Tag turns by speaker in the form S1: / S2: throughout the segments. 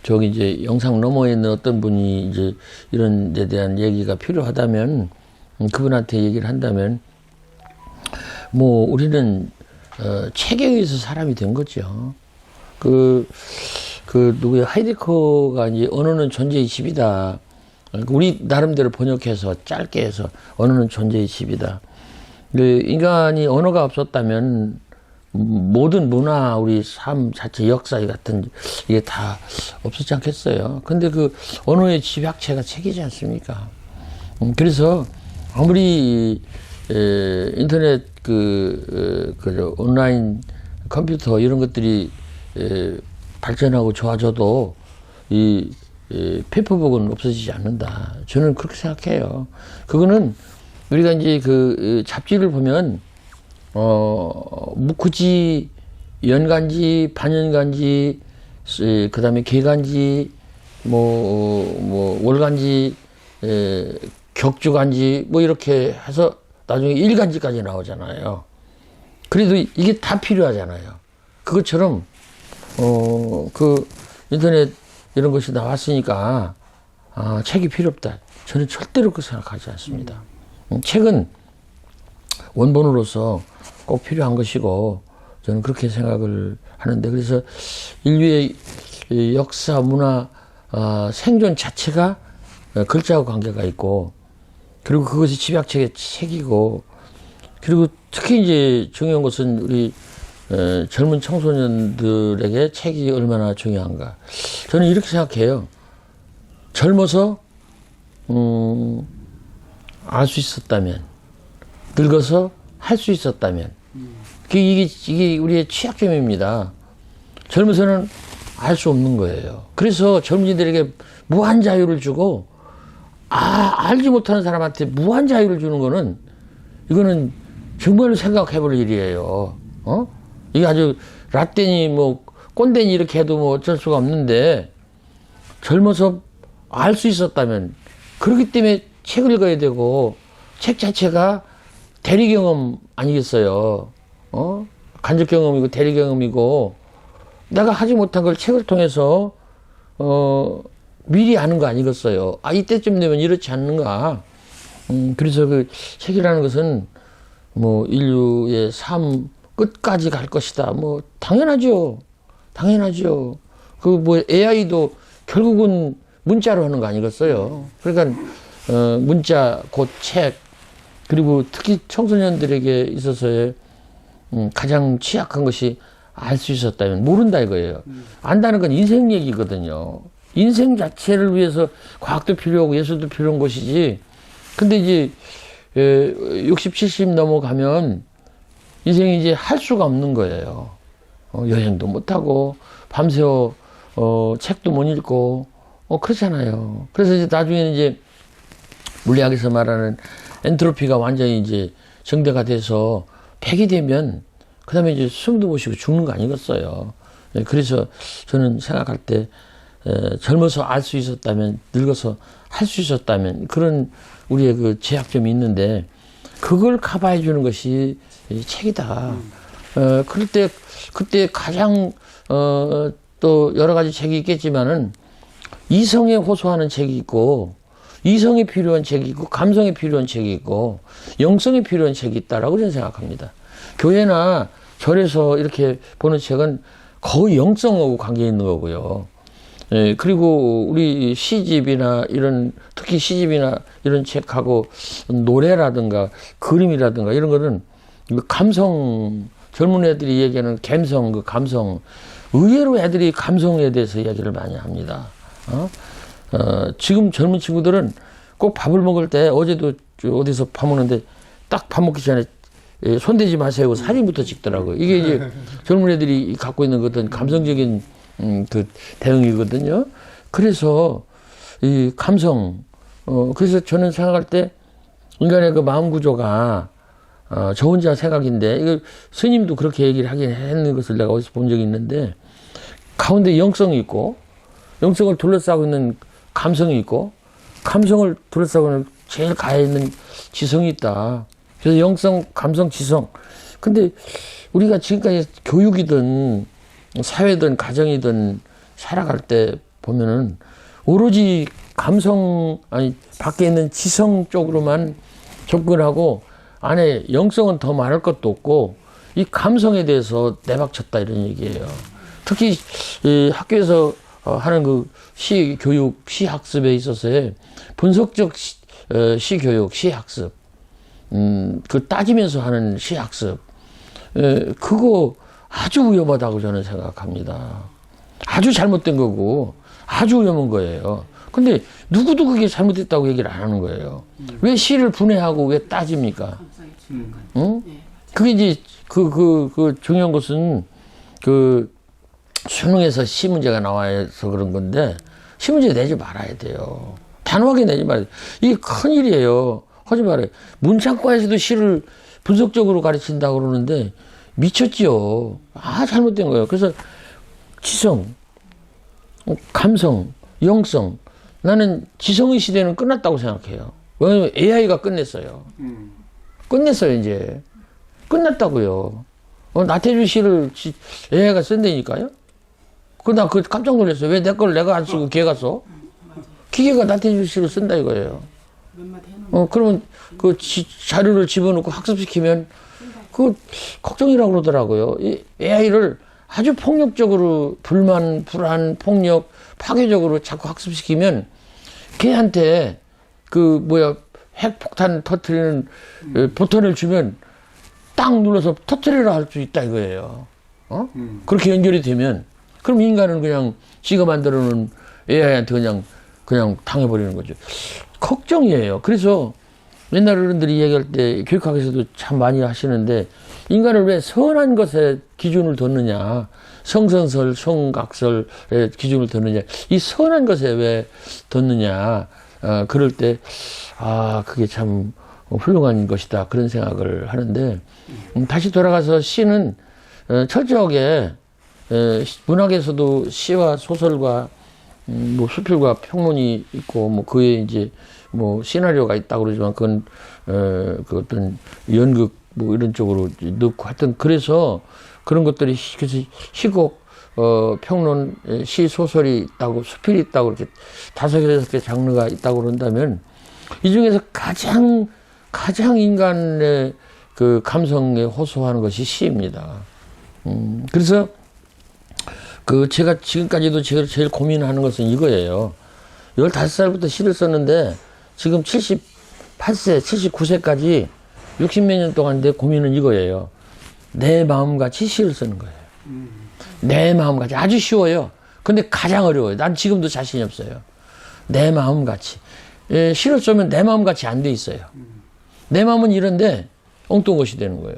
S1: 저기 이제 영상 너머에 있는 어떤 분이 이제 이런 데 대한 얘기가 필요하다면 그분한테 얘기를 한다면 뭐 우리는 책에 의해서 사람이 된 거죠. 그 누구야 하이데커가 이제 언어는 존재의 집이다. 우리 나름대로 번역해서 짧게 해서 언어는 존재의 집이다. 인간이 언어가 없었다면 모든 문화, 우리 삶 자체, 역사 같은 이게 다 없었지 않겠어요. 근데 그 언어의 집약체가 책이지 않습니까? 그래서 아무리 인터넷 온라인 컴퓨터 이런 것들이 발전하고 좋아져도 이 페이퍼북은 없어지지 않는다. 저는 그렇게 생각해요. 그거는 우리가 이제 그 잡지를 보면 굳이 연간지, 반년간지, 그 다음에 개간지, 월간지, 격주간지, 이렇게 해서 나중에 일간지까지 나오잖아요. 그래도 이게 다 필요하잖아요. 그것처럼, 인터넷 이런 것이 나왔으니까, 책이 필요 없다. 저는 절대로 그렇게 생각하지 않습니다. 책은 원본으로서 꼭 필요한 것이고 저는 그렇게 생각을 하는데, 그래서 인류의 역사, 문화, 생존 자체가 글자하고 관계가 있고, 그리고 그것이 집약체의 책이고, 그리고 특히 이제 중요한 것은 우리 젊은 청소년들에게 책이 얼마나 중요한가. 저는 이렇게 생각해요. 젊어서 알 수 있었다면, 늙어서 할 수 있었다면, 이게 우리의 취약점입니다. 젊어서는 알 수 없는 거예요. 그래서 젊은이들에게 무한 자유를 주고, 알지 못하는 사람한테 무한 자유를 주는 거는, 이거는 정말로 생각해 볼 일이에요. 이게 아주 라떼니 꼰대니 이렇게 해도 어쩔 수가 없는데, 젊어서 알 수 있었다면, 그렇기 때문에 책을 읽어야 되고, 책 자체가 대리 경험 아니겠어요? 간접 경험이고 대리 경험이고, 내가 하지 못한 걸 책을 통해서 미리 아는 거 아니겠어요? 이때쯤 되면 이렇지 않는가? 그래서 그 책이라는 것은 인류의 삶 끝까지 갈 것이다. 당연하죠. 당연하죠. AI도 결국은 문자로 하는 거 아니겠어요? 그러니까 문자 곧 책, 그리고 특히 청소년들에게 있어서의 가장 취약한 것이 알 수 있었다면, 모른다 이거예요. 안다는 건 인생 얘기거든요. 인생 자체를 위해서 과학도 필요하고 예술도 필요한 것이지. 근데 이제 60, 70 넘어가면 인생이 이제 할 수가 없는 거예요. 여행도 못하고 밤새워 책도 못 읽고 그렇잖아요. 그래서 이제 나중에는 이제 물리학에서 말하는 엔트로피가 완전히 이제 정대가 돼서 100이 되면 그 다음에 이제 숨도 못 쉬고 죽는 거 아니겠어요. 그래서 저는 생각할 때 젊어서 알 수 있었다면, 늙어서 할 수 있었다면, 그런 우리의 그 제약점이 있는데 그걸 커버해 주는 것이 책이다. 그때 가장 또 여러 가지 책이 있겠지만은 이성에 호소하는 책이 있고, 이성에 필요한 책이 있고, 감성에 필요한 책이 있고, 영성에 필요한 책이 있다라고 저는 생각합니다. 교회나 절에서 이렇게 보는 책은 거의 영성하고 관계 있는 거고요. 그리고 우리 시집이나 특히 시집이나 이런 책하고 노래라든가 그림이라든가 이런 거는 감성, 젊은 애들이 얘기하는 감성, 감성. 의외로 애들이 감성에 대해서 이야기를 많이 합니다. 지금 젊은 친구들은 꼭 밥을 먹을 때, 어제도 어디서 밥 먹는데 딱 밥 먹기 전에 손대지 마세요 하고 사진부터 찍더라고요. 이게 이제 젊은 애들이 갖고 있는 어떤 감성적인 그 대응이거든요. 그래서 이 감성, 그래서 저는 생각할 때 인간의 그 마음 구조가 저 혼자 생각인데, 이거 스님도 그렇게 얘기를 하긴 했는 것을 내가 어디서 본 적이 있는데, 가운데 영성이 있고, 영성을 둘러싸고 있는 감성이 있고, 감성을 둘러싸고 있는 제일 가에 있는 지성이 있다. 그래서 영성, 감성, 지성. 근데 우리가 지금까지 교육이든 사회든 가정이든 살아갈 때 보면은 오로지 감성, 아니, 밖에 있는 지성 쪽으로만 접근하고 안에 영성은 더 말할 것도 없고 이 감성에 대해서 내박쳤다 이런 얘기예요. 특히 이 학교에서 하는 그 시 교육, 시 학습에 있어서의 분석적 시 교육, 시 학습, 그 따지면서 하는 시 학습, 그거 아주 위험하다고 저는 생각합니다. 아주 잘못된 거고 아주 위험한 거예요. 근데 누구도 그게 잘못됐다고 얘기를 안 하는 거예요. 왜 시를 분해하고 왜 따집니까? 응? 그게 이제 그 중요한 것은 그 수능에서 시 문제가 나와서 그런 건데 시 문제 내지 말아야 돼요. 단호하게 내지 말아야 돼요. 이게 큰일이에요. 하지 말아요. 문창과에서도 시를 분석적으로 가르친다고 그러는데 미쳤지요. 잘못된 거예요. 그래서 지성, 감성, 영성. 나는 지성의 시대는 끝났다고 생각해요. 왜냐면 AI가 끝냈어요. 끝냈어요, 이제. 끝났다고요. 나태주 시를 AI가 쓴다니까요? 나 깜짝 놀랐어요. 왜 내 걸 내가 안 쓰고 걔가 써? 기계가 나태주 시를 쓴다 이거예요. 그러면 그 자료를 집어넣고 학습시키면 걱정이라고 그러더라고요. 이 AI를 아주 폭력적으로 불만, 불안, 폭력, 파괴적으로 자꾸 학습시키면 걔한테 핵폭탄 터트리는 보탄을 주면 딱 눌러서 터트리라 할 수 있다 이거예요. 그렇게 연결이 되면 그럼 인간은 그냥 지가 만들어 놓은 AI한테 그냥 당해버리는 거죠. 걱정이에요. 그래서 옛날 어른들이 얘기할 때 교육학에서도 참 많이 하시는데 인간을 왜 선한 것에 기준을 뒀느냐, 성선설, 성각설의 기준을 뒀느냐, 이 선한 것에 왜 뒀느냐, 그럴 때 그게 참 훌륭한 것이다 그런 생각을 하는데 다시 돌아가서 시는 철저하게 문학에서도 시와 소설과 수필과 평론이 있고 그에 이제 시나리오가 있다고 그러지만 그건 그 어떤 연극 이런 쪽으로 넣고 하여튼 그래서 그런 것들이 그래서 시곡 평론 시 소설이 있다고 수필이 있다고 이렇게 5개 장르가 있다고 그런다면 이 중에서 가장 인간의 그 감성에 호소하는 것이 시입니다. 그래서 제가 지금까지도 제일 고민하는 것은 이거예요. 15살부터 시를 썼는데 지금 78세, 79세까지 60몇 년 동안 내 고민은 이거예요. 내 마음같이 시를 쓰는 거예요. 내 마음같이. 아주 쉬워요. 근데 가장 어려워요. 난 지금도 자신이 없어요. 내 마음같이. 시를 쓰면 내 마음같이 안 돼 있어요. 내 마음은 이런데 엉뚱한 것이 되는 거예요.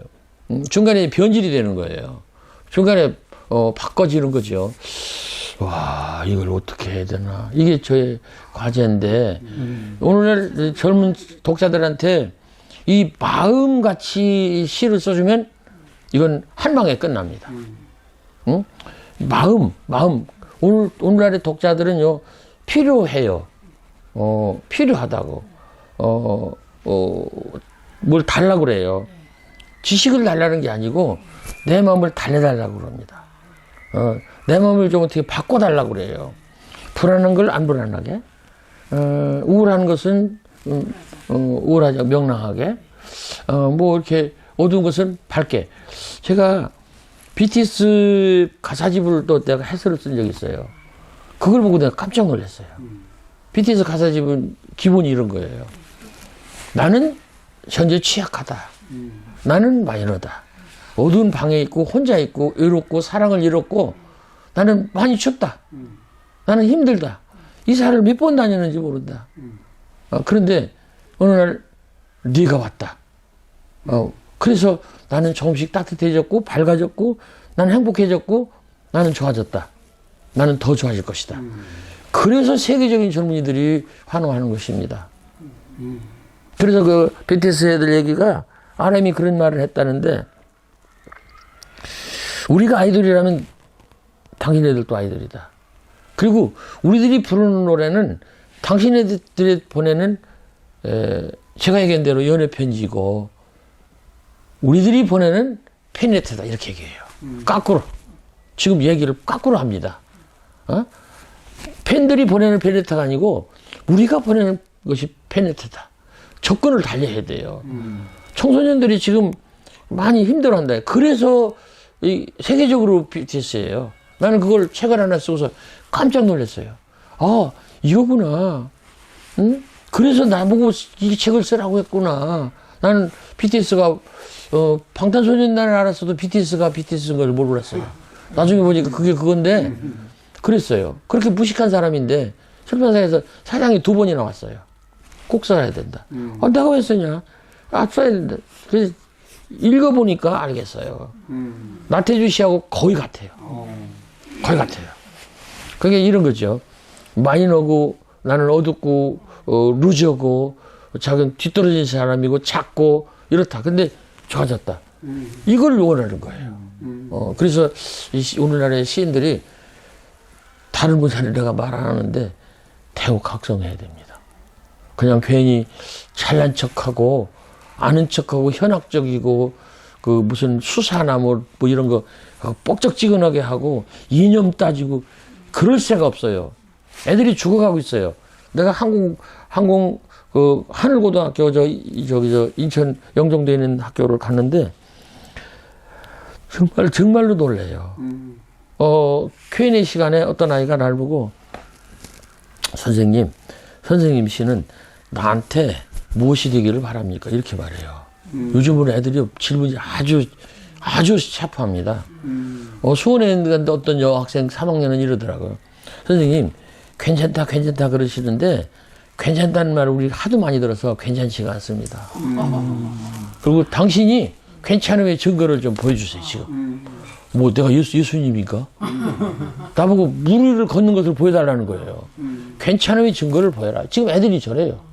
S1: 중간에 변질이 되는 거예요. 중간에 바꿔지는 거죠. 와, 이걸 어떻게 해야 되나. 이게 저의 과제인데, 오늘날 젊은 독자들한테 이 마음같이 시를 써주면 이건 한 방에 끝납니다. 응? 마음. 오늘날의 독자들은요, 필요해요. 필요하다고. 뭘 달라고 그래요. 지식을 달라는 게 아니고, 내 마음을 달래달라고 그럽니다. 내 마음을 좀 어떻게 바꿔달라고 그래요. 불안한 걸 안 불안하게, 우울한 것은, 우울하지, 명랑하게, 이렇게 어두운 것은 밝게. 제가 BTS 가사집을 또 내가 해설을 쓴 적이 있어요. 그걸 보고 내가 깜짝 놀랐어요. BTS 가사집은 기본이 이런 거예요. 나는 현재 취약하다. 나는 마이너다. 어두운 방에 있고 혼자 있고 외롭고 사랑을 잃었고 나는 많이 춥다. 나는 힘들다. 이 사를 몇 번 다녔는지 모른다. 그런데 어느 날 네가 왔다. 그래서 나는 조금씩 따뜻해졌고 밝아졌고 나는 행복해졌고 나는 좋아졌다. 나는 더 좋아질 것이다. 그래서 세계적인 젊은이들이 환호하는 것입니다. 그래서 그 BTS 애들 얘기가 RM이 그런 말을 했다는데 우리가 아이돌이라면 당신네들도 아이돌이다. 그리고 우리들이 부르는 노래는 당신네들이 보내는 제가 얘기한 대로 연애 편지고 우리들이 보내는 페네트다 이렇게 얘기해요. 거꾸로. 지금 얘기를 거꾸로 합니다. 팬들이 보내는 페네트가 아니고 우리가 보내는 것이 페네트다. 접근을 달려야 돼요. 청소년들이 지금 많이 힘들어한다. 그래서 세계적으로 BTS예요. 나는 그걸 책을 하나 쓰고서 깜짝 놀랐어요. 아, 이거구나. 응? 그래서 나보고 이 책을 쓰라고 했구나. 나는 BTS가 방탄소년단을 알았어도 BTS가 BTS인 걸 몰랐어요. 나중에 보니까 그게 그건데 그랬어요. 그렇게 무식한 사람인데 출판사에서 사장이 2번이나 왔어요. 꼭 써야 된다. 내가 왜 쓰냐? 써야 된다. 그래서 읽어보니까 알겠어요. 나태주 씨하고 거의 같아요. 거의 같아요. 그게 이런 거죠. 마이너고 나는 어둡고 루저고 작은 뒤떨어진 사람이고 작고 이렇다. 근데 좋아졌다. 이걸 원하는 거예요. 그래서 오늘날의 시인들이 다른 분야를 내가 말 안 하는데 대우 각성해야 됩니다. 그냥 괜히 잘난 척하고 아는 척하고 현학적이고 그 무슨 수사나 뭐 이런 거 뻑적지근하게 하고 이념 따지고 그럴 새가 없어요. 애들이 죽어가고 있어요. 내가 하늘고등학교 저 인천 영종도에 있는 학교를 갔는데 정말로 놀래요. Q&A 시간에 어떤 아이가 날 보고 선생님 씨는 나한테 무엇이 되기를 바랍니까? 이렇게 말해요. 요즘은 애들이 질문이 아주 샤프합니다. 수원에 있는 어떤 여학생 3학년은 이러더라고요. 선생님, 괜찮다 그러시는데, 괜찮다는 말을 우리 하도 많이 들어서 괜찮지가 않습니다. 그리고 당신이 괜찮음의 증거를 좀 보여주세요, 지금. 뭐, 내가 예수님입니까? 나보고 무리를 걷는 것을 보여달라는 거예요. 괜찮음의 증거를 보여라. 지금 애들이 저래요.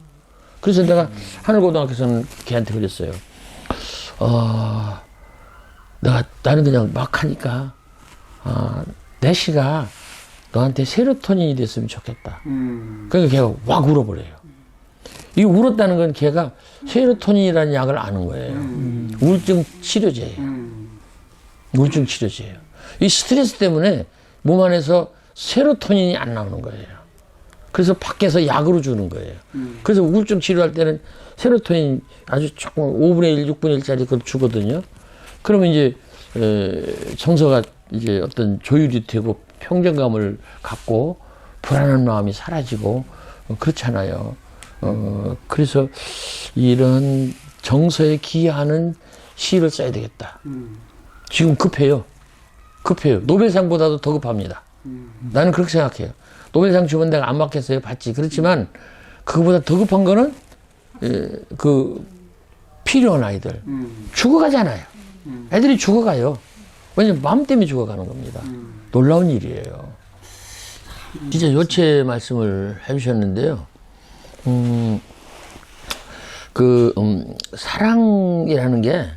S1: 그래서 내가 하늘고등학교에서는 걔한테 그랬어요. 나는 그냥 막 하니까, 내 시가 너한테 세로토닌이 됐으면 좋겠다. 그러니까 걔가 확 울어버려요. 이 울었다는 건 걔가 세로토닌이라는 약을 아는 거예요. 우울증 치료제예요. 우울증 치료제예요. 이 스트레스 때문에 몸 안에서 세로토닌이 안 나오는 거예요. 그래서 밖에서 약으로 주는 거예요. 그래서 우울증 치료할 때는 세로토닌 아주 조금 5분의 1, 6분의 1짜리 그걸 주거든요. 그러면 이제 정서가 이제 어떤 조율이 되고 평정감을 갖고 불안한 마음이 사라지고 그렇잖아요. 그래서 이런 정서에 기여하는 시를 써야 되겠다. 지금 급해요. 노벨상보다도 더 급합니다. 나는 그렇게 생각해요. 노벨상 주면 내가 안 받겠어요. 받지. 그렇지만 그거보다 더 급한 거는 필요한 아이들. 죽어가잖아요. 애들이 죽어가요. 왜냐면 마음 때문에 죽어가는 겁니다. 놀라운 일이에요. 진짜 요체 말씀을 해주셨는데요. 사랑이라는 게,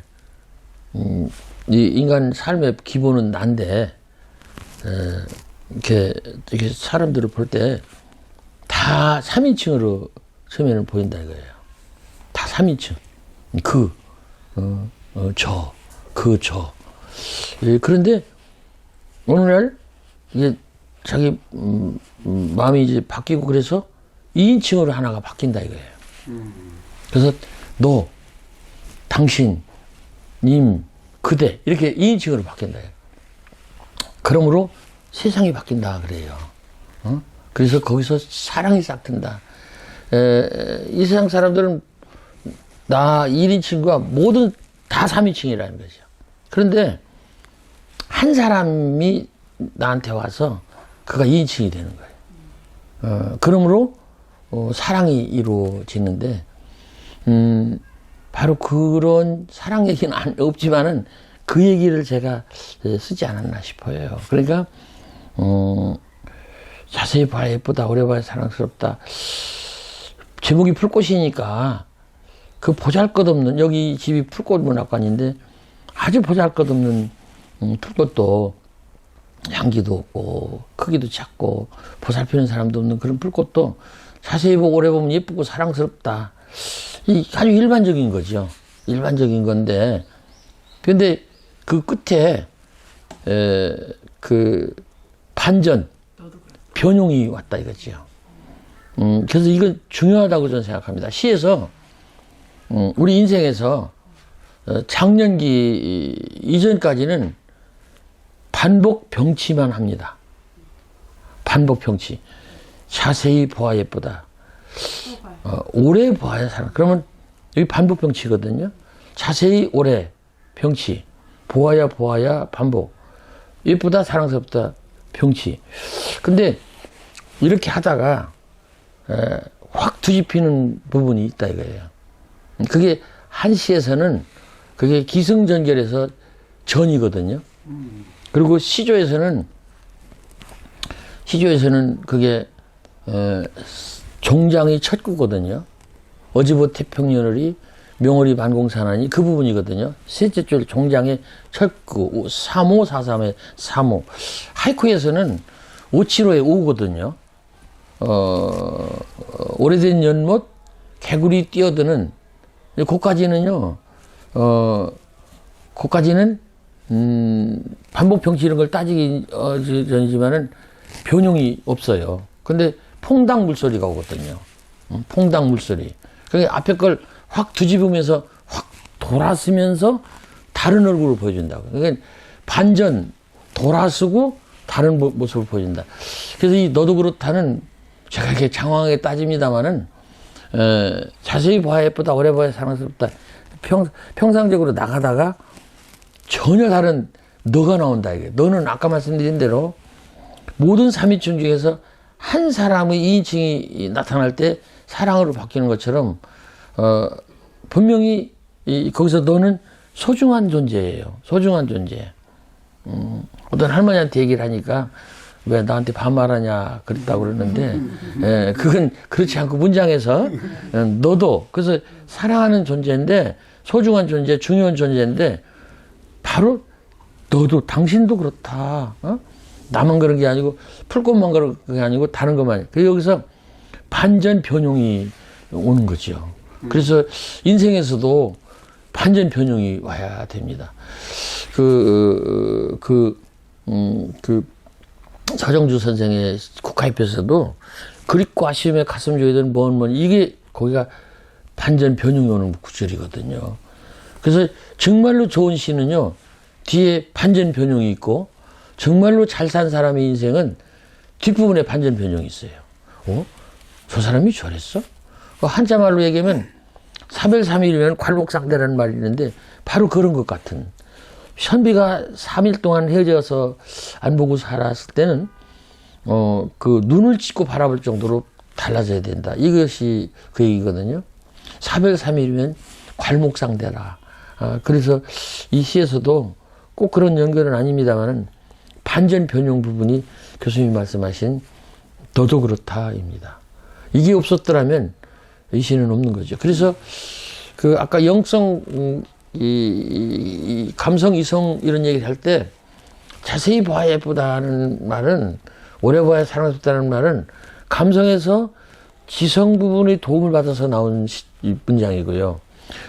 S1: 이 인간 삶의 기본은 난데, 이렇게 사람들을 볼 때 다 3인칭으로 처음에는 보인다 이거예요. 다 3인칭. 저. 그런데 오늘날 이게 자기 마음이 이제 바뀌고 그래서 2인칭으로 하나가 바뀐다 이거예요. 그래서 너, 당신, 님, 그대 이렇게 2인칭으로 바뀐다. 그러므로 세상이 바뀐다 그래요. 그래서 거기서 사랑이 싹 튼다. 이 세상 사람들은 나 1인칭과 모든 다 3인칭이라는 거죠. 그런데 한 사람이 나한테 와서 그가 2인칭이 되는 거예요. 그러므로 사랑이 이루어지는데 바로 그런 사랑 얘기는 없지만은 그 얘기를 제가 쓰지 않았나 싶어요. 그러니까 자세히 봐야 예쁘다, 오래 봐야 사랑스럽다. 제목이 풀꽃이니까 그 보잘것없는, 여기 집이 풀꽃 문학관인데 아주 보잘것없는 풀꽃도 향기도 없고 크기도 작고 보살피는 사람도 없는 그런 풀꽃도 자세히 보고 오래 보면 예쁘고 사랑스럽다. 이 아주 일반적인 거죠. 일반적인 건데, 근데 그 끝에 그 반전, 변용이 왔다 이거지요. 그래서 이건 중요하다고 저는 생각합니다. 시에서 우리 인생에서 장년기 이전까지는 반복 병치만 합니다. 반복 병치. 자세히 보아 예쁘다. 오래 보아야 사랑. 그러면 여기 반복 병치거든요. 자세히 오래 병치. 보아야 반복. 예쁘다 사랑스럽다 병치. 근데 이렇게 하다가 확 뒤집히는 부분이 있다 이거예요. 그게 한시에서는 그게 기승전결해서 전이거든요. 그리고 시조에서는 그게 종장이 첫구거든요. 어지보 태평연월이 명월이 반공산하니 그 부분이거든요. 셋째 줄 종장의 첫구 3호사삼의 3호. 하이쿠에서는 575의 5거든요. 오래된 연못 개구리 뛰어드는 그까지는요. 그까지는 반복 병치 이런 걸 따지기 전이지만은 변용이 없어요. 근데 퐁당 물소리가 오거든요. 퐁당 물소리. 그러니까 앞에 걸 확 뒤집으면서 확 돌아서면서 다른 얼굴을 보여준다고. 그러니까 반전 돌아서고 다른 모습을 보여준다. 그래서 이 너도 그렇다는 제가 이렇게 장황하게 따집니다마는 자세히 봐야 예쁘다, 오래 봐야 사랑스럽다. 평상적으로 나가다가 전혀 다른 너가 나온다 이게. 너는 아까 말씀드린 대로 모든 삼위층 중에서 한 사람의 2인칭이 나타날 때 사랑으로 바뀌는 것처럼 분명히 거기서 너는 소중한 존재예요. 소중한 존재. 어떤 할머니한테 얘기를 하니까 왜 나한테 반말하냐 그랬다고 그러는데 그건 그렇지 않고 문장에서 너도 그래서 사랑하는 존재인데 소중한 존재, 중요한 존재인데 바로 너도 당신도 그렇다. 나만 그런 게 아니고 풀꽃만 그런 게 아니고 다른 것만. 그 여기서 반전 변용이 오는 거죠. 그래서 인생에서도 반전 변용이 와야 됩니다. 서정주 선생의 국화잎에서도 그립고 아쉬움에 가슴 조이던 뭔 이게 거기가 반전 변용이 오는 구절이거든요. 그래서 정말로 좋은 시는요 뒤에 반전 변용이 있고 정말로 잘 산 사람의 인생은 뒷부분에 반전 변용이 있어요. 저 사람이 저랬어? 한자말로 얘기하면 사별삼일이면 괄목상대라는 말이 있는데 바로 그런 것 같은. 현비가 3일 동안 헤어져서 안 보고 살았을 때는 그 눈을 찢고 바라볼 정도로 달라져야 된다. 이것이 그 얘기거든요. 사별삼일이면 괄목상대라. 그래서 이 시에서도 꼭 그런 연결은 아닙니다만은 반전 변용 부분이 교수님이 말씀하신 너도 그렇다입니다. 이게 없었더라면 이 시는 없는 거죠. 그래서 그 아까 영성, 감성, 이성 이런 얘기를 할 때 자세히 봐야 예쁘다는 말은 오래 봐야 사랑스럽다는 말은 감성에서 지성 부분의 도움을 받아서 나온 문장이고요.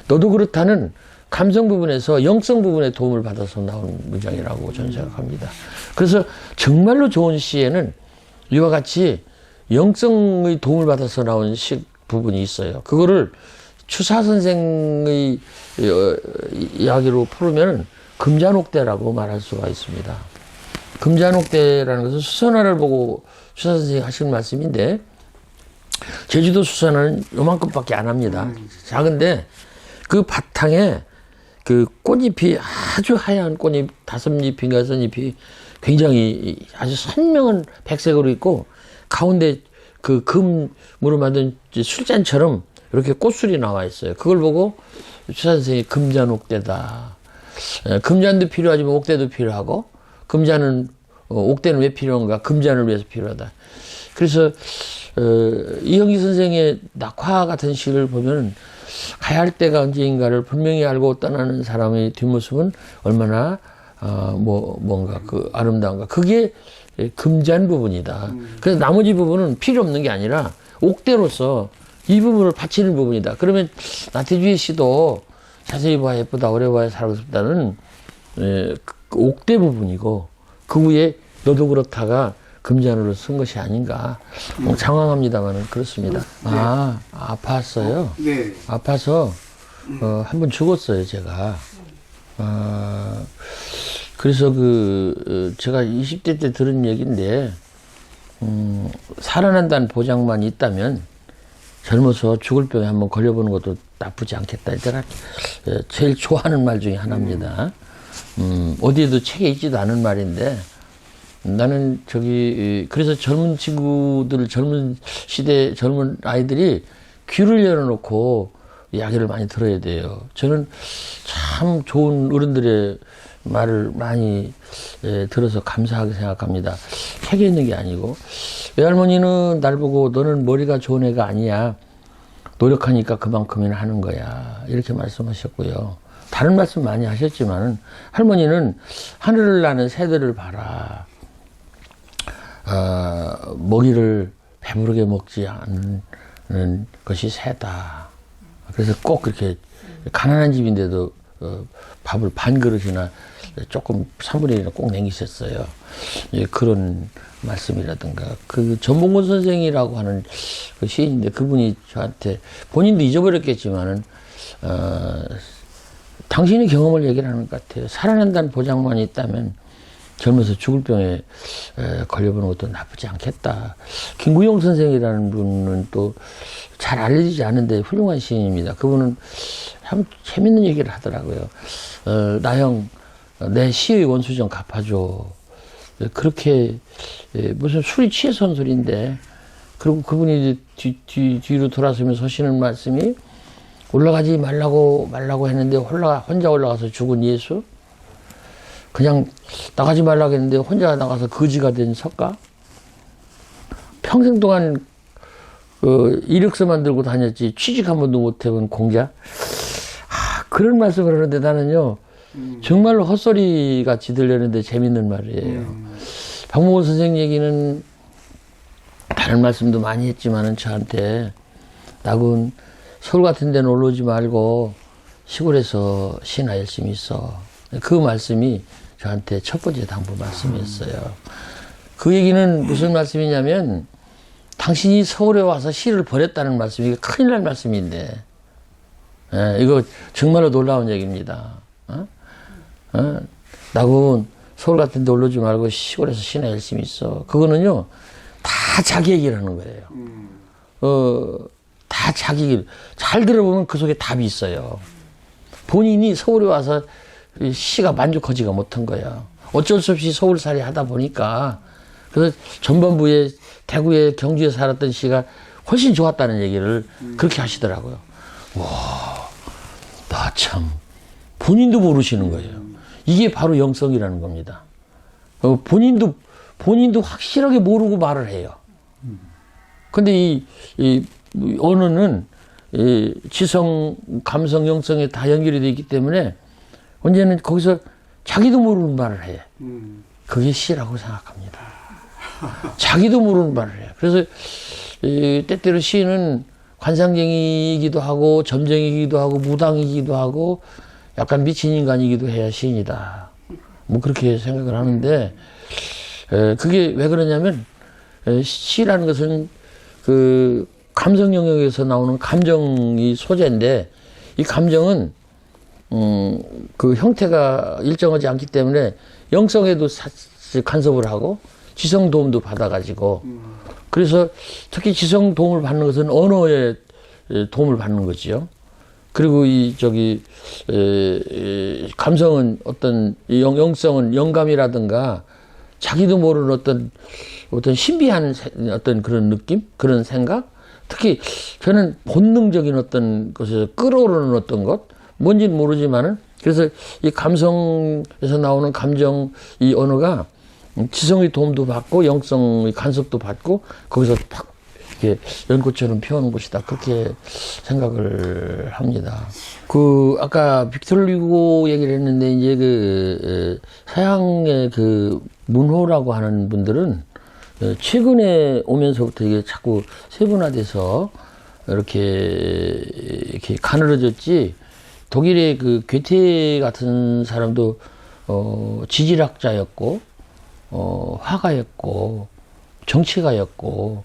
S1: 너도 그렇다는 감성 부분에서 영성 부분의 도움을 받아서 나온 문장이라고 저는 생각합니다. 그래서 정말로 좋은 시에는 이와 같이 영성의 도움을 받아서 나온 시 부분이 있어요. 그거를 추사 선생의 이야기로 풀으면 금잔옥대라고 말할 수가 있습니다. 금잔옥대라는 것은 수선화를 보고 추사 선생이 하신 말씀인데 제주도 수선화는 요만큼밖에 안 합니다. 작은데 그 바탕에 그 꽃잎이 아주 하얀 꽃잎 5잎인가 6잎이 굉장히 아주 선명한 백색으로 있고 가운데 그 금으로 만든 술잔처럼 이렇게 꽃술이 나와 있어요. 그걸 보고 추사 선생이 금잔옥대다. 금잔도 필요하지만 옥대도 필요하고 금잔은 옥대는 왜 필요한가? 금잔을 위해서 필요하다. 그래서 이형기 선생의 낙화 같은 시를 보면 가야 할 때가 언제인가를 분명히 알고 떠나는 사람의 뒷모습은 얼마나 뭔가 그 아름다운가. 그게 금잔 부분이다. 그래서 나머지 부분은 필요 없는 게 아니라 옥대로서 이 부분을 바치는 부분이다. 그러면 나태주의 시도 자세히 봐야 예쁘다, 오래 봐야 사랑스럽다는 옥대 부분이고 그 위에 너도 그렇다가 금잔으로 쓴 것이 아닌가. 장황합니다만은 그렇습니다. 아, 아팠어요?
S2: 네.
S1: 아파서 한 번 죽었어요, 제가. 그래서 제가 20대 때 들은 얘기인데, 살아난다는 보장만 있다면 젊어서 죽을 병에 한번 걸려보는 것도 나쁘지 않겠다. 제가 제일 좋아하는 말 중에 하나입니다. 어디에도 책에 있지도 않은 말인데, 나는 그래서 젊은 친구들, 젊은 시대 젊은 아이들이 귀를 열어놓고 이야기를 많이 들어야 돼요. 저는 참 좋은 어른들의 말을 많이 들어서 감사하게 생각합니다. 책에 있는 게 아니고. 외할머니는 날 보고 너는 머리가 좋은 애가 아니야. 노력하니까 그만큼이나 하는 거야. 이렇게 말씀하셨고요. 다른 말씀 많이 하셨지만 할머니는 하늘을 나는 새들을 봐라. 먹이를 배부르게 먹지 않는 것이 새다. 그래서 꼭 그렇게 가난한 집인데도 밥을 반 그릇이나 조금 3분의 1은 꼭 남기셨어요. 그런 말씀이라든가. 전봉곤 선생이라고 하는 그 시인인데 그분이 저한테 본인도 잊어버렸겠지만은 당신의 경험을 얘기를 하는 것 같아요. 살아난다는 보장만 있다면 젊어서 죽을 병에 걸려보는 것도 나쁘지 않겠다. 김구용 선생이라는 분은 또 잘 알려지지 않은데 훌륭한 시인입니다. 그분은 참 재밌는 얘기를 하더라고요. 나형 내 시의 원수 좀 갚아줘. 그렇게 무슨 술이 취해서 한 소리인데, 그리고 그분이 뒤로 돌아서면서 하시는 말씀이 올라가지 말라고 했는데 혼자 올라가서 죽은 예수, 그냥 나가지 말라고 했는데 혼자 나가서 거지가 된 석가, 평생 동안 이력서만 들고 다녔지 취직 한 번도 못 해본 공자. 그런 말씀을 하는데 나는요 정말로 헛소리 같이 들렸는데 재밌는 말이에요. 박목원 선생 얘기는 다른 말씀도 많이 했지만은 저한테 나군 서울 같은 데는 올라오지 말고 시골에서 시나 열심히 있어. 그 말씀이 저한테 첫 번째 당부 말씀이었어요. 그 얘기는 무슨 말씀이냐면 당신이 서울에 와서 시를 버렸다는 말씀이 큰일 날 말씀인데, 이거 정말로 놀라운 얘기입니다. 나군 서울 같은 데 올라오지 말고 시골에서 시나 열심히 있어. 그거는요 다 자기 얘기를 하는 거예요. 다 자기 얘기를 잘 들어보면 그 속에 답이 있어요. 본인이 서울에 와서 시가 만족하지가 못한 거야. 어쩔 수 없이 서울살이 하다 보니까. 그래서 전반부에 대구에 경주에 살았던 시가 훨씬 좋았다는 얘기를 그렇게 하시더라고요. 와, 나 참 본인도 모르시는 거예요. 이게 바로 영성이라는 겁니다. 본인도 확실하게 모르고 말을 해요. 근데 이 언어는 지성, 감성, 영성에 다 연결이 되어 있기 때문에 언제는 거기서 자기도 모르는 말을 해. 그게 시라고 생각합니다. 자기도 모르는 말을 해요. 그래서 때때로 시인은 관상쟁이이기도 하고 점쟁이기도 하고 무당이기도 하고 약간 미친 인간이기도 해야 시인이다. 뭐 그렇게 생각을 하는데, 그게 왜 그러냐면 시라는 것은 그 감성 영역에서 나오는 감정이 소재인데, 이 감정은 그 형태가 일정하지 않기 때문에 영성에도 간섭을 하고 지성 도움도 받아가지고, 그래서 특히 지성 도움을 받는 것은 언어에 도움을 받는 거지요. 그리고 감성은 영성은 영감이라든가 자기도 모르는 어떤 신비한 어떤 그런 느낌, 그런 생각, 특히 저는 본능적인 어떤 것에서 끌어오르는 어떤 것, 뭔지는 모르지만은, 그래서 이 감성에서 나오는 감정, 이 언어가 지성의 도움도 받고 영성의 간섭도 받고 거기서 팍 이렇게 연꽃처럼 피어오는 곳이다. 그렇게 생각을 합니다. 아까 빅토르 류고 얘기를 했는데, 이제 서양의 문호라고 하는 분들은 최근에 오면서부터 이게 자꾸 세분화돼서 이렇게 가늘어졌지, 독일의 괴테 같은 사람도 지질학자였고, 화가였고, 정치가였고,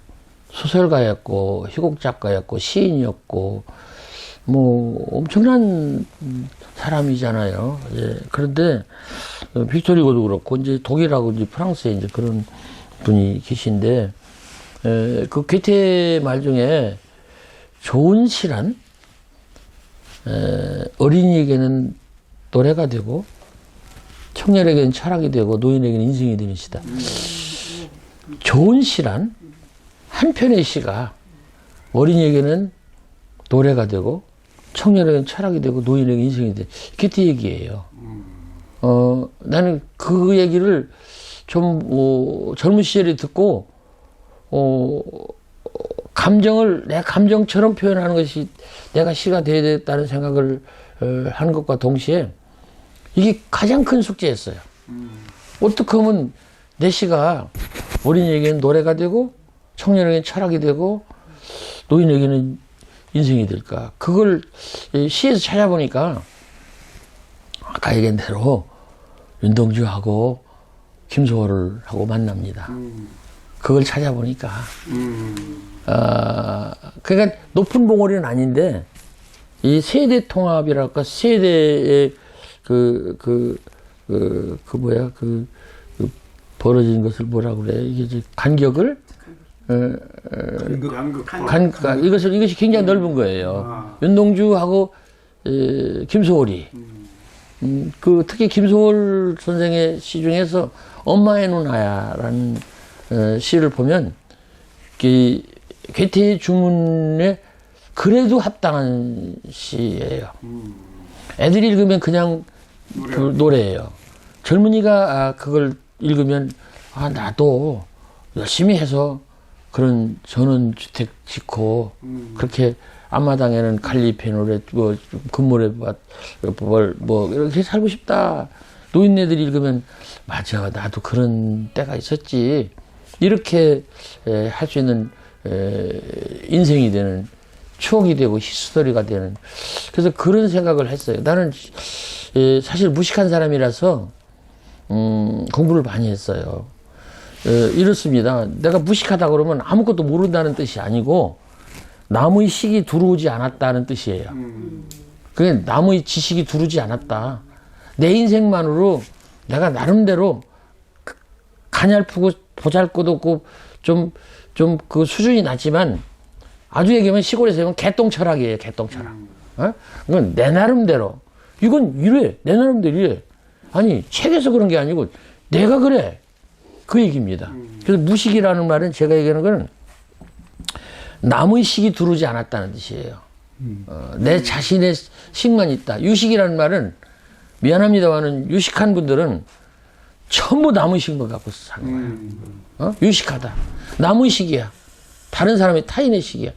S1: 소설가였고, 희곡작가였고, 시인이었고, 뭐, 엄청난 사람이잖아요. 예. 그런데, 빅토르 후고도 그렇고, 이제 독일하고 이제 프랑스에 이제 그런 분이 계신데, 그 괴테 말 중에 좋은 시란, 어린이에게는 노래가 되고, 청년에게는 철학이 되고, 노인에게는 인생이 되는 시다. 좋은 시란, 한 편의 시가 어린이에게는 노래가 되고, 청년에게는 철학이 되고, 노인에게는 인생이 돼. 괴테 얘기예요. 나는 그 얘기를 좀, 젊은 시절에 듣고, 내 감정처럼 표현하는 것이 내가 시가 되어야 되겠다는 생각을 하는 것과 동시에 이게 가장 큰 숙제였어요. 어떻게 하면 내 시가 어린이에게는 노래가 되고 청년에게는 철학이 되고 노인에게는 인생이 될까? 그걸 시에서 찾아보니까 아까 얘기한 대로 윤동주하고 김소월을 하고 만납니다. 그걸 찾아보니까 그러니까 높은 봉우리는 아닌데 이 세대 통합이랄까 세대의 벌어진 것을 뭐라 그래 이게 이제 간격을 이것이 굉장히 넓은 거예요. 윤동주하고 김소월이 특히 김소월 선생의 시 중에서 엄마의 누나야라는 시를 보면 괴테의 주문에 그래도 합당한 시예요. 애들이 읽으면 그냥 노래예요. 젊은이가 그걸 읽으면 나도 열심히 해서 그런 전원주택 짓고 그렇게 앞마당에는 칼리페 노래 금모래밭 이렇게 살고 싶다. 노인네들이 읽으면 맞아 나도 그런 때가 있었지. 이렇게 할 수 있는 인생이 되는 추억이 되고 히스토리가 되는 그래서 그런 생각을 했어요. 나는 사실 무식한 사람이라서 공부를 많이 했어요. 이렇습니다. 내가 무식하다 그러면 아무것도 모른다는 뜻이 아니고 남의 식이 두루오지 않았다는 뜻이에요. 그게 남의 지식이 두루지 않았다. 내 인생만으로 내가 나름대로 가냘프고 보잘것없고 좀 그 수준이 낮지만 아주 얘기하면 시골에서 하면 개똥철학이에요. 개똥철학. 그건 내 나름대로 이건 이래 내 나름대로 이래. 아니 책에서 그런 게 아니고 내가 그래 그 얘기입니다. 그래서 무식이라는 말은 제가 얘기하는 거는 남의 식이 두르지 않았다는 뜻이에요. 내 자신의 식만 있다. 유식이라는 말은 미안합니다만은 유식한 분들은 전부 남의 식만 갖고 사는 거야. 유식하다. 남의 식이야. 다른 사람의 타인의 식이야.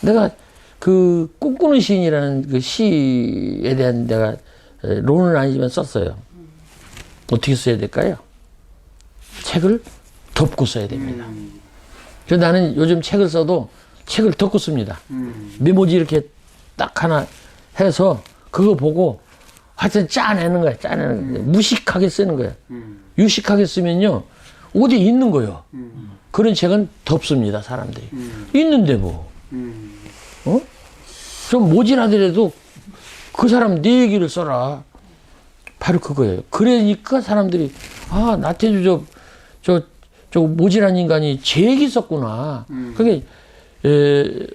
S1: 내가 그 꿈꾸는 시인이라는 그 시에 대한 내가 론은 아니지만 썼어요. 어떻게 써야 될까요? 책을 덮고 써야 됩니다. 그래서 나는 요즘 책을 써도 책을 덮고 씁니다. 메모지 이렇게 딱 하나 해서 그거 보고 하여튼 짜내는 거야. 짜내는 거야. 무식하게 쓰는 거야. 유식하게 쓰면요. 어디 있는 거요. 그런 책은 덮습니다. 사람들이. 있는데 뭐. 좀 모질하더라도 그 사람 내 얘기를 써라. 바로 그거예요. 그러니까 사람들이 나태주 저 모질한 인간이 제 얘기 썼구나. 그게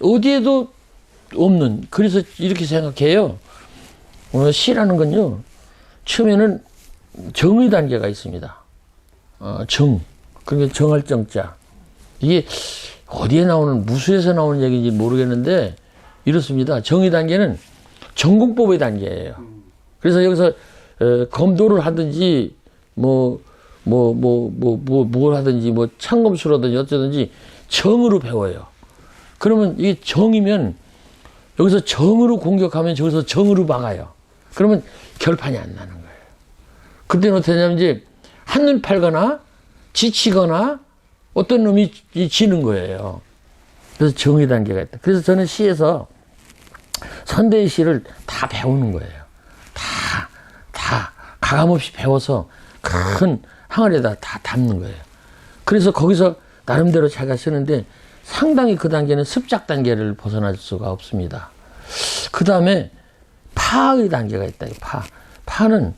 S1: 어디에도 없는. 그래서 이렇게 생각해요. 시라는 건요. 처음에는 정의 단계가 있습니다. 그러니까 정할 정자. 이게 어디에 나오는 무수에서 나오는 얘기인지 모르겠는데 이렇습니다. 정의 단계는 전공법의 단계예요. 그래서 여기서 검도를 하든지 뭘 하든지 창검수라든지 어쩌든지 정으로 배워요. 그러면 이게 정이면 여기서 정으로 공격하면 저기서 정으로 막아요. 그러면 결판이 안 나는 거예요. 그때는 어떻게 하냐면 이제 한눈 팔거나 지치거나 어떤 놈이 지는 거예요. 그래서 정의 단계가 있다. 그래서 저는 시에서 선대의 시를 다 배우는 거예요. 다 가감없이 배워서 큰 항아리에다 다 담는 거예요. 그래서 거기서 나름대로 자기가 쓰는데 상당히 그 단계는 습작 단계를 벗어날 수가 없습니다. 그 다음에 파의 단계가 있다. 파는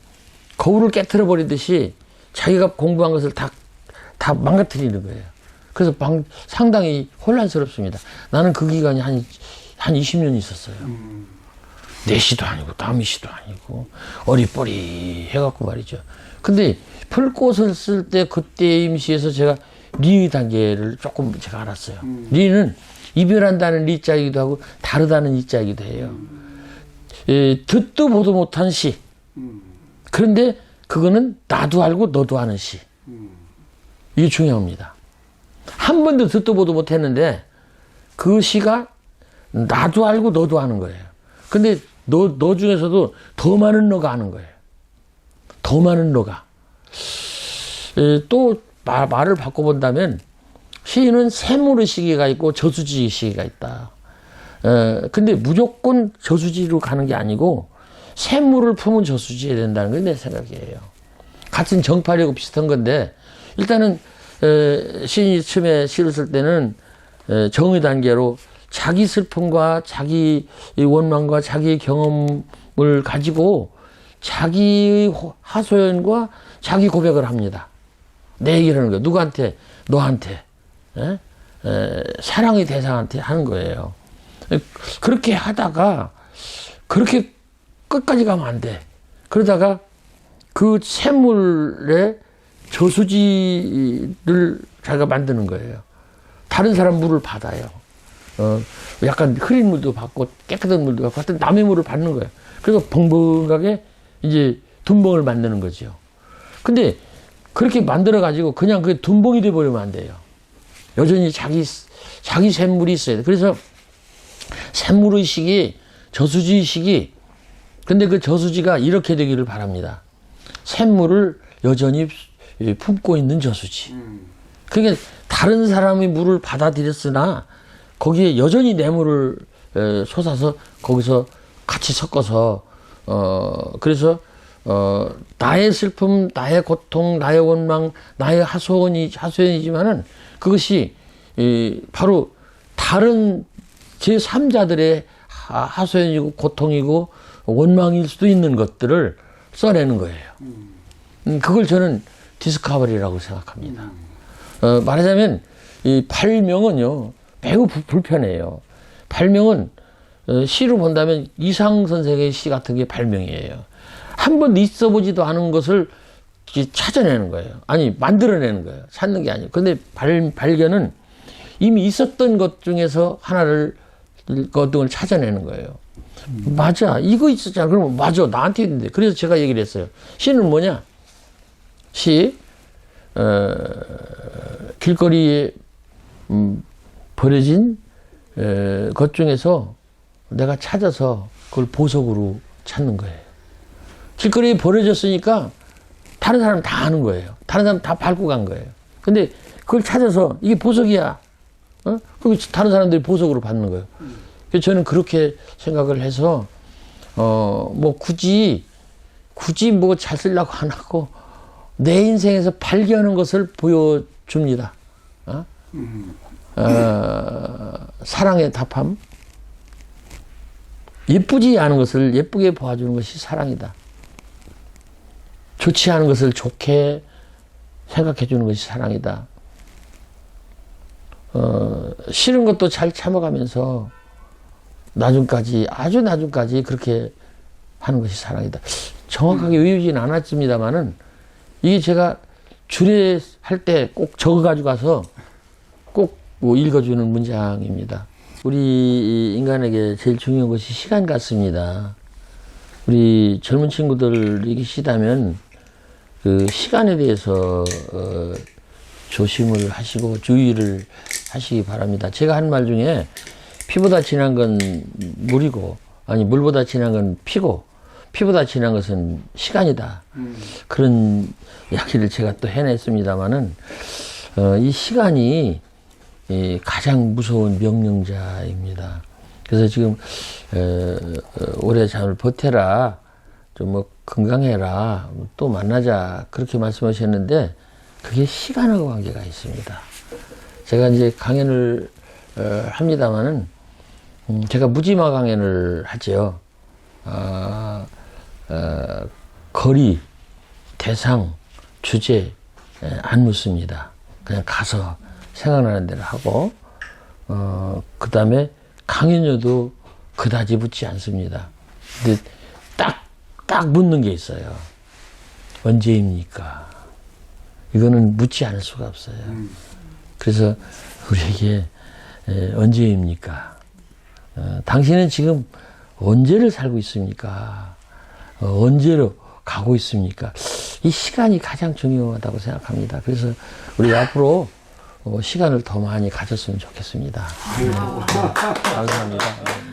S1: 거울을 깨트려 버리듯이 자기가 공부한 것을 다 망가뜨리는 거예요. 그래서 상당히 혼란스럽습니다. 나는 그 기간이 한 20년 있었어요. 내시도 아니고 남이시도 아니고 어리버리 해갖고 말이죠. 근데 풀꽃을 쓸 때 그때 임시에서 제가 리의 단계를 조금 제가 알았어요. 리는 이별한다는 리자이기도 하고 다르다는 이자이기도 해요. 듣도 보도 못한 시. 그런데 그거는 나도 알고 너도 아는 시. 이게 중요합니다. 한 번도 듣도 보도 못했는데 그 시가 나도 알고 너도 아는 거예요. 근데 너 중에서도 더 많은 너가 아는 거예요. 더 많은 너가. 또 말을 바꿔본다면 시인은 샘물의 시기가 있고 저수지의 시기가 있다. 근데 무조건 저수지로 가는 게 아니고 샘물을 품은 저수지에 된다는 게 내 생각이에요. 같은 정파리하고 비슷한 건데 일단은 시인이 처음에 시를 쓸 때는 정의 단계로 자기 슬픔과 자기 원망과 자기 경험을 가지고 자기 하소연과 자기 고백을 합니다. 내 얘기를 하는 거예요. 누구한테? 너한테. 사랑의 대상한테 하는 거예요. 그렇게 하다가 그렇게 끝까지 가면 안 돼. 그러다가 그 샘물에 저수지를 자기가 만드는 거예요. 다른 사람 물을 받아요. 약간 흐린 물도 받고 깨끗한 물도 받고 하여튼 남의 물을 받는 거예요. 그래서 벙벙하게 이제 둔벙을 만드는 거죠. 근데 그렇게 만들어가지고 그냥 그게 둔벙이 돼버리면 안 돼요. 여전히 자기 샘물이 있어야 돼. 그래서 샘물의식이 저수지의식이 근데 그 저수지가 이렇게 되기를 바랍니다. 샘물을 여전히 품고 있는 저수지. 그러니까 다른 사람의 물을 받아들였으나 거기에 여전히 내 물을 솟아서 거기서 같이 섞어서 그래서 나의 슬픔, 나의 고통, 나의 원망, 나의 하소연이지만은 그것이 바로 다른 제3자들의 하소연이고 고통이고 원망일 수도 있는 것들을 써내는 거예요. 그걸 저는 디스커버리라고 생각합니다. 말하자면 이 발명은요 매우 불편해요. 발명은 시로 본다면 이상 선생의 시 같은 게 발명이에요. 한 번도 있어보지도 않은 것을 찾아내는 거예요. 아니 만들어내는 거예요. 찾는 게 아니에요. 근데 발견은 이미 있었던 것 중에서 하나를 어떤 걸 찾아내는 거예요. 맞아 이거 있었잖아. 그러면 맞아 나한테 있는데. 그래서 제가 얘기를 했어요. 시는 뭐냐? 시 길거리에 버려진 것 중에서 내가 찾아서 그걸 보석으로 찾는 거예요. 길거리에 버려졌으니까 다른 사람 다 아는 거예요. 다른 사람 다 밟고 간 거예요. 근데 그걸 찾아서 이게 보석이야. 그리고 다른 사람들이 보석으로 받는 거예요. 그래서 저는 그렇게 생각을 해서 뭐 굳이 뭐 잘 쓰려고 안 하고 내 인생에서 발견한 것을 보여줍니다. 사랑의 답함. 예쁘지 않은 것을 예쁘게 보아주는 것이 사랑이다. 좋지 않은 것을 좋게 생각해 주는 것이 사랑이다. 싫은 것도 잘 참아가면서 나중까지 아주 나중까지 그렇게 하는 것이 사랑이다. 정확하게 외우지는 않았습니다만은 이게 제가 주례 할 때 꼭 적어가지고 가서 꼭 읽어주는 문장입니다. 우리 인간에게 제일 중요한 것이 시간 같습니다. 우리 젊은 친구들이 계시다면 그 시간에 대해서 조심을 하시고 주의를 하시기 바랍니다. 제가 한 말 중에 피보다 진한 건 물이고 아니 물보다 진한 건 피고 피보다 진한 것은 시간이다. 그런 이야기를 제가 또 해냈습니다마는 이 시간이 가장 무서운 명령자입니다. 그래서 지금 오래 잘 버텨라 좀 뭐 건강해라, 또 만나자 그렇게 말씀하셨는데 그게 시간하고 관계가 있습니다. 제가 이제 강연을 합니다마는 제가 무지마 강연을 하죠. 거리, 대상, 주제 안 묻습니다. 그냥 가서 생각나는 대로 하고 그 다음에 강연료도 그다지 묻지 않습니다. 근데 딱 묻는 게 있어요. 언제입니까? 이거는 묻지 않을 수가 없어요. 그래서 우리에게 언제입니까? 당신은 지금 언제를 살고 있습니까? 언제로 가고 있습니까? 이 시간이 가장 중요하다고 생각합니다. 그래서 우리 앞으로 시간을 더 많이 가졌으면 좋겠습니다. 감사합니다.